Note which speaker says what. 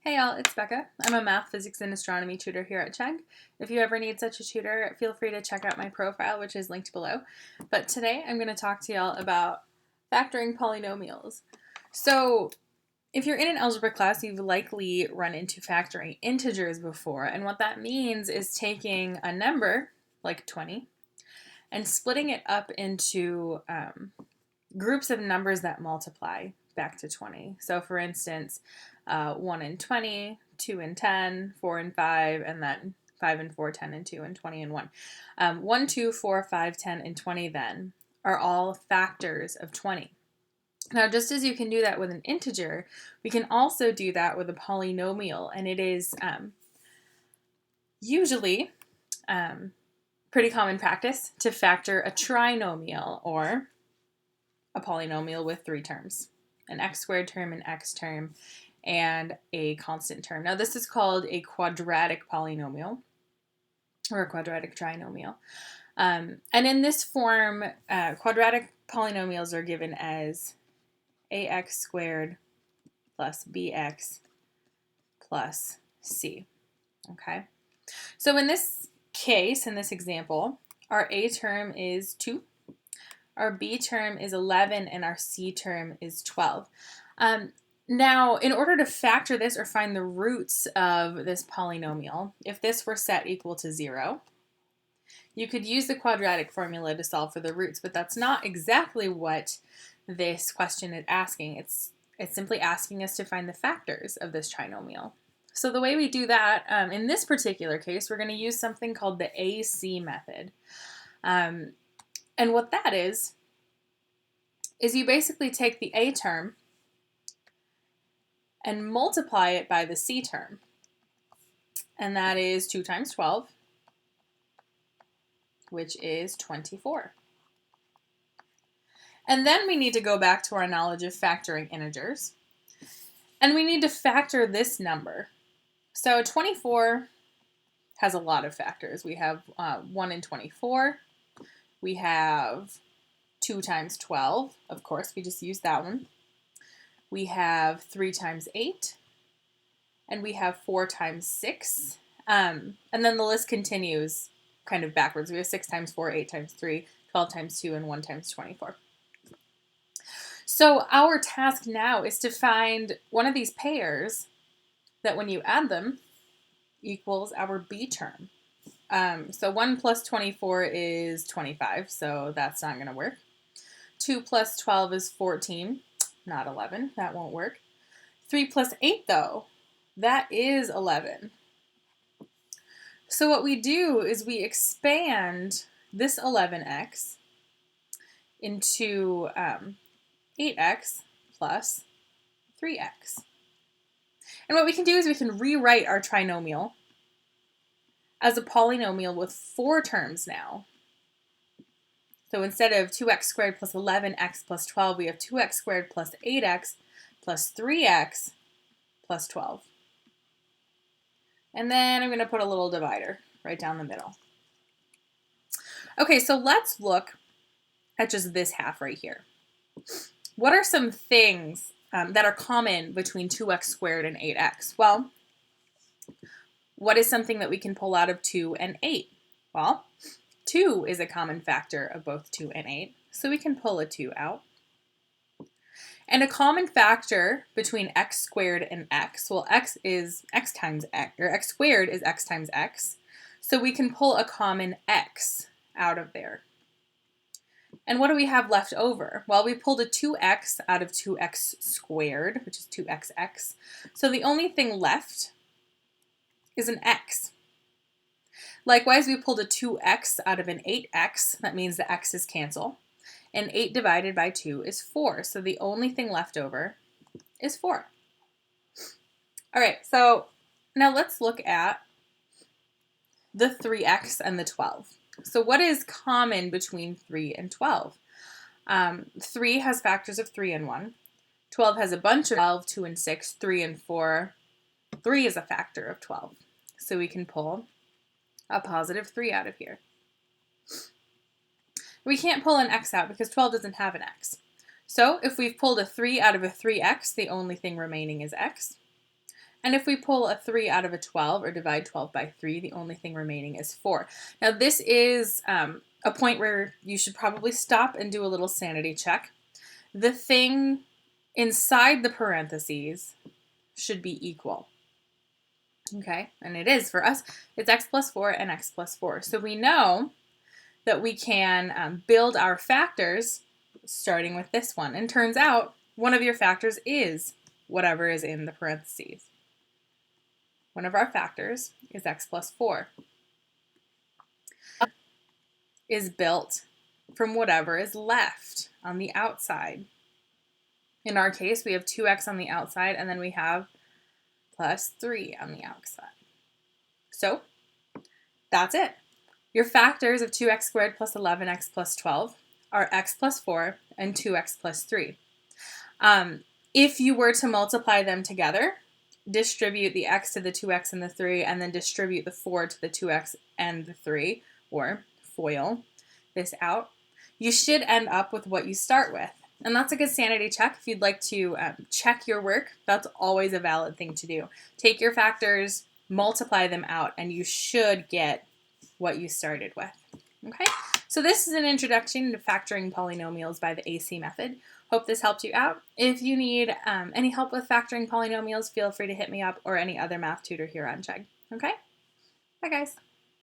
Speaker 1: Hey y'all, it's Becca. I'm a math, physics, and astronomy tutor here at Chegg. If you ever need such a tutor, feel free to check out my profile, which is linked below. But today I'm going to talk to y'all about factoring polynomials. So if you're in an algebra class, you've likely run into factoring integers before, and what that means is taking a number, like 20, and splitting it up into groups of numbers that multiply back to 20. So for instance, 1 and 20, 2 and 10, 4 and 5, and then 5 and 4, 10 and 2, and 20 and 1. 1, 2, 4, 5, 10, and 20 then are all factors of 20. Now, just as you can do that with an integer, we can also do that with a polynomial, and it is usually pretty common practice to factor a trinomial, or a polynomial with three terms: an x squared term, an x term, and a constant term. Now this is called a quadratic polynomial or a quadratic trinomial. And in this form, quadratic polynomials are given as ax squared plus bx plus c. Okay, so in this case, in this example, our a term is 2, our b term is 11, and our c term is 12. Now, in order to factor this or find the roots of this polynomial, if this were set equal to 0, you could use the quadratic formula to solve for the roots, but that's not exactly what this question is asking. It's simply asking us to find the factors of this trinomial. So the way we do that, in this particular case, we're going to use something called the AC method. And what that is you basically take the a term and multiply it by the c term. And that is 2 times 12, which is 24. And then we need to go back to our knowledge of factoring integers. And we need to factor this number. So 24 has a lot of factors. We have 1 in 24. We have 2 times 12. Of course, we just used that one. We have 3 times 8. And we have 4 times 6. And then the list continues kind of backwards. We have 6 times 4, 8 times 3, 12 times 2, and 1 times 24. So our task now is to find one of these pairs that when you add them equals our b term. So 1 plus 24 is 25, so that's not going to work. 2 plus 12 is 14, not 11, that won't work. 3 plus 8 though, that is 11. So what we do is we expand this 11x into 8x plus 3x. And what we can do is we can rewrite our trinomial as a polynomial with 4 terms now. So instead of 2x squared plus 11x plus 12, we have 2x squared plus 8x plus 3x plus 12. And then I'm going to put a little divider right down the middle. Okay, so let's look at just this half right here. What are some things that are common between 2x squared and 8x? Well, what is something that we can pull out of 2 and 8? Well, 2 is a common factor of both 2 and 8, so we can pull a 2 out. And a common factor between x squared and x, well, x is x times x, or x squared is x times x, so we can pull a common x out of there. And what do we have left over? Well, we pulled a 2x out of 2x squared, which is 2xx, so the only thing left is an x. Likewise, we pulled a 2x out of an 8x, that means the x's cancel. And 8 divided by 2 is 4, so the only thing left over is 4. All right, so now let's look at the 3x and the 12. So what is common between 3 and 12? 3 has factors of 3 and 1. 12 has a bunch of 12, 2 and 6, 3 and 4. 3 is a factor of 12, so we can pull a positive 3 out of here. We can't pull an x out because 12 doesn't have an x. So if we've pulled a 3 out of a 3x, the only thing remaining is x. And if we pull a 3 out of a 12 or divide 12 by 3, the only thing remaining is 4. Now this is a point where you should probably stop and do a little sanity check. The thing inside the parentheses should be equal. Okay, and it is for us. It's x plus 4 and x plus 4. So we know that we can build our factors starting with this one. And turns out one of your factors is whatever is in the parentheses. One of our factors is x plus 4. Is built from whatever is left on the outside. In our case, we have 2x on the outside, and then we have plus 3 on the outside. So that's it. Your factors of 2x squared plus 11x plus 12 are x plus 4 and 2x plus 3. If you were to multiply them together, distribute the x to the 2x and the 3, and then distribute the 4 to the 2x and the 3, or FOIL this out, you should end up with what you start with. And that's a good sanity check. If you'd like to check your work, that's always a valid thing to do. Take your factors, multiply them out, and you should get what you started with. Okay, so this is an introduction to factoring polynomials by the AC method. Hope this helped you out. If you need any help with factoring polynomials, feel free to hit me up or any other math tutor here on Chegg. Okay, bye guys.